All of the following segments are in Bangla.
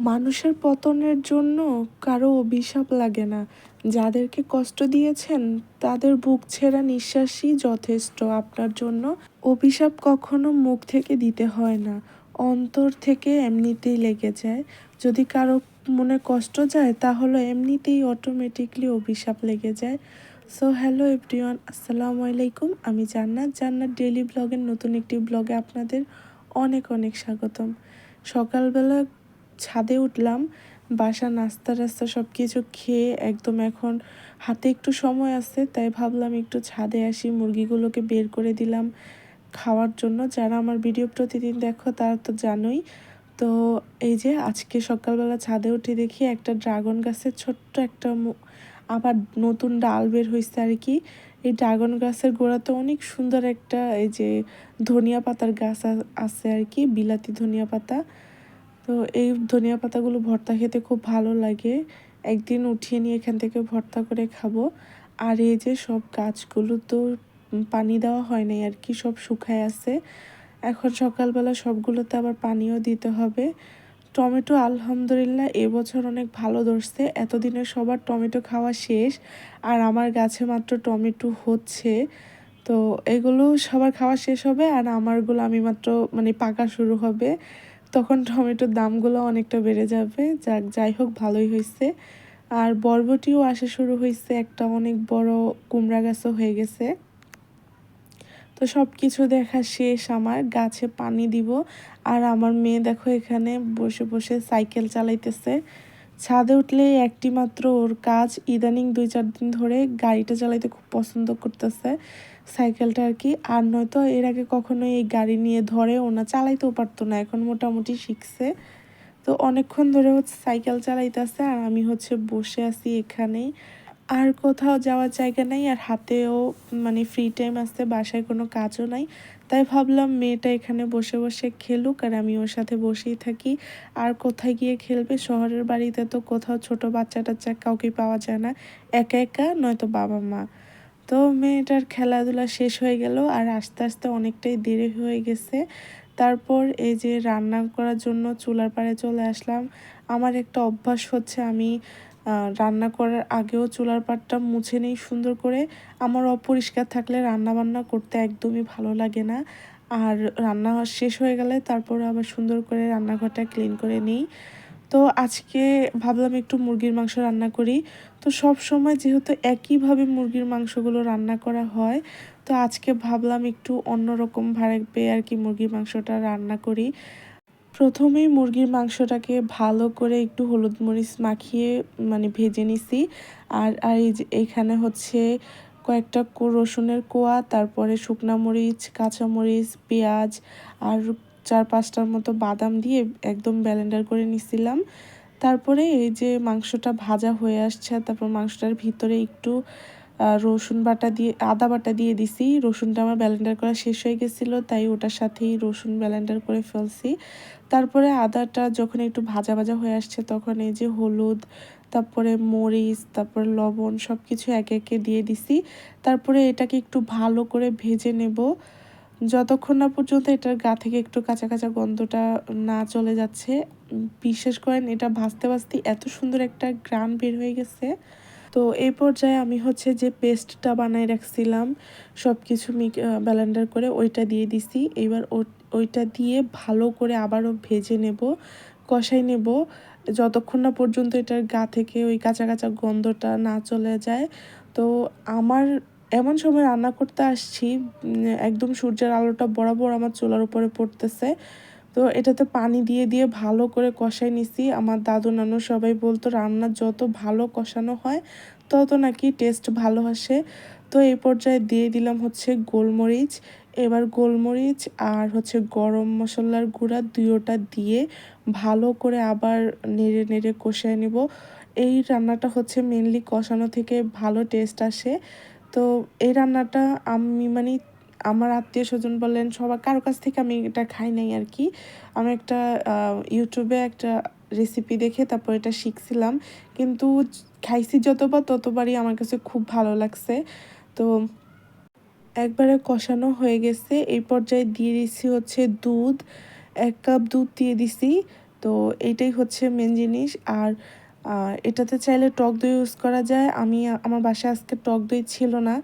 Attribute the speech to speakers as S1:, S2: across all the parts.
S1: মানুষের পতনের জন্য কারো অভিশাপ লাগে না। যাদেরকে কষ্ট দিয়েছেন তাদের বুক ছেঁড়া নিঃশ্বাসই যথেষ্ট আপনার জন্য। অভিশাপ কখনো মুখ থেকে দিতে হয় না, অন্তর থেকে এমনিতেই লেগে যায়। যদি কারো মনে কষ্ট যায় তাহলে এমনিতেই অটোমেটিকলি অভিশাপ লেগে যায়। সো হ্যালো এভরিওয়ান, আসসালামু আলাইকুম। আমি জান্নাত ডেইলি ব্লগের নতুন একটি ব্লগে আপনাদের অনেক অনেক স্বাগতম। সকালবেলা ছাদে উঠলাম, বাসা নাস্তা টাস্তা সব কিছু খেয়ে একদম এখন হাতে একটু সময় আছে, তাই ভাবলাম একটু ছাদে আসি। মুরগিগুলোকে বের করে দিলাম খাওয়ার জন্য। যারা আমার ভিডিও প্রতিদিন দেখো তারা তো জানোই। তো এই যে আজকে সকালবেলা ছাদে উঠে দেখি একটা ড্রাগন গাছের ছোট্ট একটা আবার নতুন ডাল বের হয়েছে আর কি। এই ড্রাগন গাছের গোড়াতে অনেক সুন্দর একটা এই যে ধনিয়া পাতার গাছ আছে আর কি, বিলাতি ধনিয়া পাতা। তো এই ধনিয়া পাতাগুলো ভর্তা খেতে খুব ভালো লাগে। একদিন উঠিয়ে নিয়ে এখান থেকে ভর্তা করে খাবো। আর এই যে সব গাছগুলো তো পানি দেওয়া হয় নাই আর কি, সব শুকায় আছে। এখন সকালবেলা সবগুলোতে আবার পানিও দিতে হবে। টমেটো আলহামদুলিল্লাহ এবছর অনেক ভালো ধরছে। এতদিনে সবার টমেটো খাওয়া শেষ আর আমার গাছে মাত্র টমেটো হচ্ছে। তো এগুলো সবার খাওয়া শেষ হবে আর আমারগুলো আমি মাত্র পাকা শুরু হবে, তখন টমেটোর দামগুলো অনেকটা বেড়ে যাবে। যাই হোক ভালোই হয়েছে। আর বরবটিও আসা শুরু হয়েছে, একটা অনেক বড় কুমড়া গাছও হয়ে গেছে। তো সব কিছু দেখা শেষ, আমার গাছে পানি দিব। আর আমার মেয়ে দেখো এখানে বসে বসে সাইকেল চালাইতেছে। ছাদে উঠলে একটি মাত্র ওর কাজ, ইদানিং 2-4 দিন ধরে গাড়িটা চালাইতে খুব পছন্দ করতেছে, সাইকেলটা আর কি। আর নয়তো এর আগে কখনো এই গাড়ি নিয়ে ধরেও না, চালাইতেও পারতো না, এখন মোটামুটি শিখছে। তো অনেকক্ষণ ধরে হচ্ছে সাইকেল চালাইতেছে আর আমি হচ্ছে বসে আছি এখানেই। আর কোথাও যাওয়ার জায়গা নাই আর হাতেও ফ্রি টাইম আসতে, বাসায় কোনো কাজও নাই। তাই ভাবলাম মেয়েটা এখানে বসে বসে খেলুক আর আমি ওর সাথে বসেই থাকি। আর কোথায় গিয়ে খেলবে, শহরের বাড়িতে তো কোথাও ছোট বাচ্চা টাচ্চা কাউকে পাওয়া যায় না, একা একা নয়তো বাবা মা। তো মেয়েটার খেলাধুলা শেষ হয়ে গেল আর আস্তে আস্তে অনেকটাই দেরি হয়ে গেছে। তারপর এই যে রান্না করার জন্য চুলার পাড়ে চলে আসলাম। আমার একটা অভ্যাস হচ্ছে, আমি রান্না করার আগেও চুলার পাড়টা মুছে নিই সুন্দর করে। আমার অপরিষ্কার থাকলে রান্না বান্না করতে একদমই ভালো লাগে না। আর রান্না শেষ হয়ে গেলে তারপর আবার সুন্দর করে রান্নাঘরটা ক্লিন করে নিই। তো আজকে ভাবলাম একটু মুরগির মাংস রান্না করি। তো সব সময় যেহেতু একইভাবে মুরগির মাংসগুলো রান্না করা হয়, তো আজকে ভাবলাম একটু অন্যরকম ভাবে আর কি মুরগির মাংসটা রান্না করি। প্রথমেই মুরগির মাংসটাকে ভালো করে একটু হলুদ মরিচ মাখিয়ে ভেজে নিছি। আর আর এই যে এইখানে হচ্ছে কয়েকটা রসুনের কোয়া, তারপরে শুকনা মরিচ, কাঁচামরিচ, পেঁয়াজ আর 4-5টার মতো বাদাম দিয়ে একদম ব্লেন্ডার করে নিছিলাম। তারপরে এই যে মাংসটা ভাজা হয়ে আসছে, তারপর মাংসটার ভিতরে একটু রসুন বাটা দিয়ে আদা বাটা দিয়ে দিছি। রসুনটা আমার ব্লেন্ডার করা শেষ হয়ে গেছিলো, তাই ওটার সাথেই রসুন ব্লেন্ডার করে ফেলছি। তারপরে আদাটা যখন একটু ভাজা ভাজা হয়ে আসছে তখন এই যে হলুদ, তারপরে মরিচ, তারপরে লবণ সব কিছু একে একে দিয়ে দিছি। তারপরে এটাকে একটু ভালো করে ভেজে নেব, যতক্ষণ না পর্যন্ত এটার গা থেকে একটু কাঁচা কাঁচা গন্ধটা না চলে যাচ্ছে। বিশেষ করেন এটা ভাজতে ভাজতে এত সুন্দর একটা ঘ্রাণ বের হয়ে গেছে। তো এই পর্যায়ে আমি হচ্ছে যে পেস্টটা বানাই রাখছিলাম সব কিছু ব্লেন্ডার করে, ওইটা দিয়ে দিছি। এবার ওইটা দিয়ে ভালো করে আবারও ভেজে নেব, কষাই নেব, যতক্ষণ না পর্যন্ত এটার গা থেকে ওই কাঁচা কাঁচা গন্ধটা না চলে যায়। তো আমার এমন সময় রান্না করতে আসছি, একদম সূর্যের আলোটা বরাবর আমার চুলার উপরে পড়তেছে। তো এটাতে পানি দিয়ে দিয়ে ভালো করে কষাই নিছি। আমার দাদু নানু সবাই বলতো রান্না যত ভালো কষানো হয় তত নাকি টেস্ট ভালো আসে। তো এই পর্যায়ে দিয়ে দিলাম হচ্ছে গোলমরিচ। এবার গোলমরিচ আর হচ্ছে গরম মশলার গুঁড়া দুইটা দিয়ে ভালো করে আবার নেড়ে নেড়ে কষায় নেব। এই রান্নাটা হচ্ছে মেনলি কষানো থেকে ভালো টেস্ট আসে। তো এই রান্নাটা আমি আমার আত্মীয় স্বজন বলেন সবার কারো কাছ থেকে আমি এটা খাই নাই আর কি। আমি একটা ইউটিউবে একটা রেসিপি দেখে তারপর এটা শিখছিলাম, কিন্তু খাইছি যতবার ততবারই আমার কাছে খুব ভালো লাগছে। তো একবারে কষানো হয়ে গেছে, এই পর্যায়ে দিয়ে দিচ্ছি হচ্ছে দুধ, 1 কাপ দুধ দিয়ে দিছি। তো এইটাই হচ্ছে মেন জিনিস। আর এটাতে চাইলে টক দই ইউজ করা যায়। আমার বাসায় আজকে টক দই ছিল না,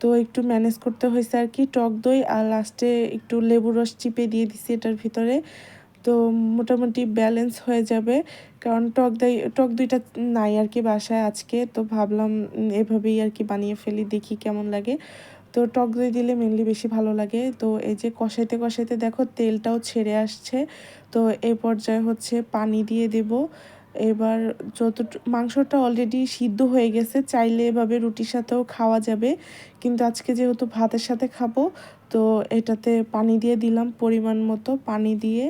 S1: তো একটু ম্যানেজ করতে হয়েছে আর কি। টক দই আর লাস্টে একটু লেবু রস চিপে দিয়ে দিছি এটার ভিতরে, তো মোটামুটি ব্যালেন্স হয়ে যাবে। কারণ টক দইটা নাই আর কি বাসায় আজকে, তো ভাবলাম এভাবেই আর কি বানিয়ে ফেলি, দেখি কেমন লাগে। তো টক দই দিলে মেনলি বেশি ভালো লাগে। তো এই যে কষাইতে কষাইতে দেখো তেলটাও ছেড়ে আসছে। তো এই পর্যায়ে হচ্ছে পানি দিয়ে দেব। এবার মাংসটা অলরেডি সিদ্ধ হয়ে গেছে, চাইলে এভাবে রুটির সাথেও খাওয়া যাবে, কিন্তু আজকে যেহেতু ভাতের সাথে খাবো, তো এটাতে পানি দিয়ে দিলাম, পরিমাণ মতো পানি দিয়ে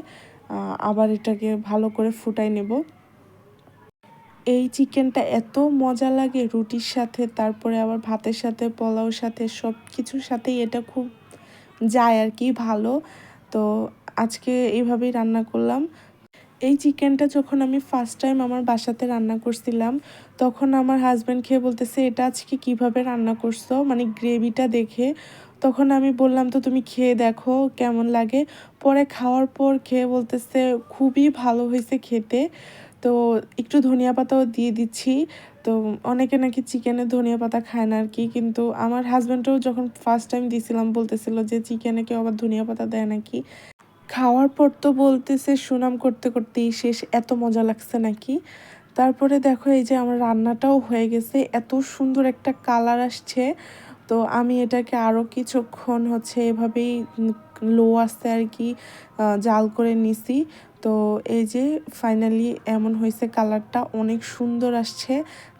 S1: আবার এটাকে ভালো করে ফুটাই নেব। এই চিকেনটা এত মজা লাগে রুটির সাথে, তারপরে আবার ভাতের সাথে, পোলাওর সাথে, সব কিছুর সাথেই এটা খুব যায় আর কি, ভালো। তো আজকে এইভাবেই রান্না করলাম। এই চিকেনটা যখন আমি ফার্স্ট টাইম আমার বাসাতে রান্না করছিলাম, তখন আমার হাজব্যান্ড খেয়ে বলতেছে এটা আজকে কিভাবে রান্না করছো, মানে গ্রেভিটা দেখে। তখন আমি বললাম তো তুমি খেয়ে দেখো কেমন লাগে। পরে খাওয়ার পর খেয়ে বলতেছে খুবই ভালো হয়েছে খেতে। তো একটু ধনিয়া পাতাও দিয়ে দিচ্ছি। তো অনেকে নাকি চিকেনে ধনিয়া পাতা খায় না আর কি, কিন্তু আমার হাজব্যান্ডও যখন ফার্স্ট টাইম দিয়েছিলাম বলতেছিল যে চিকেনে কেউ আবার ধনিয়া পাতা দেয় নাকি। খাওয়ার পর তো বলতেছে সুনাম করতে করতেই শেষ, এত মজা লাগছে নাকি। তারপরে দেখো এই যে আমার রান্নাটাও হয়ে গেছে, এত সুন্দর একটা কালার আসছে। তো আমি এটাকে আরও কিছুক্ষণ হচ্ছে এভাবেই লো আস্তে আর কি জাল করে নিছি। তো এই যে ফাইনালি এমন হয়েছে, কালারটা অনেক সুন্দর আসছে।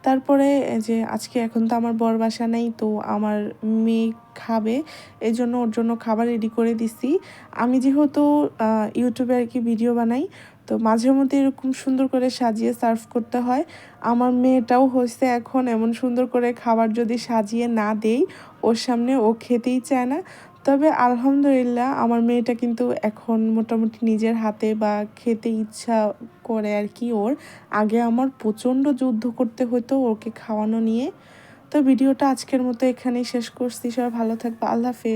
S1: তারপরে এই যে আজকে এখন তো আমার বর বাসা নেই, তো আমার মেয়ে খাবে, এই জন্য ওর জন্য খাবার রেডি করে দিছি। আমি যেহেতু ইউটিউবে আর কি ভিডিও বানাই, তো মাঝে মধ্যে এরকম সুন্দর করে সাজিয়ে সার্ভ করতে হয়। আমার মেয়েটাও হয়েছে এখন এমন সুন্দর করে খাবার যদি সাজিয়ে না দেই ওর সামনে, ও খেতেই চায় না। তবে আলহামদুলিল্লাহ আমার মেয়েটা কিন্তু এখন মোটামুটি নিজের হাতে বা খেতে ইচ্ছা করে আর কি ওর। আগে আমার প্রচণ্ড যুদ্ধ করতে হতো ওকে খাওয়ানো নিয়ে। তো ভিডিওটা আজকের মতো এখানেই শেষ করছি। সবাই ভালো থাকবে, আল্লাহ হাফেজ।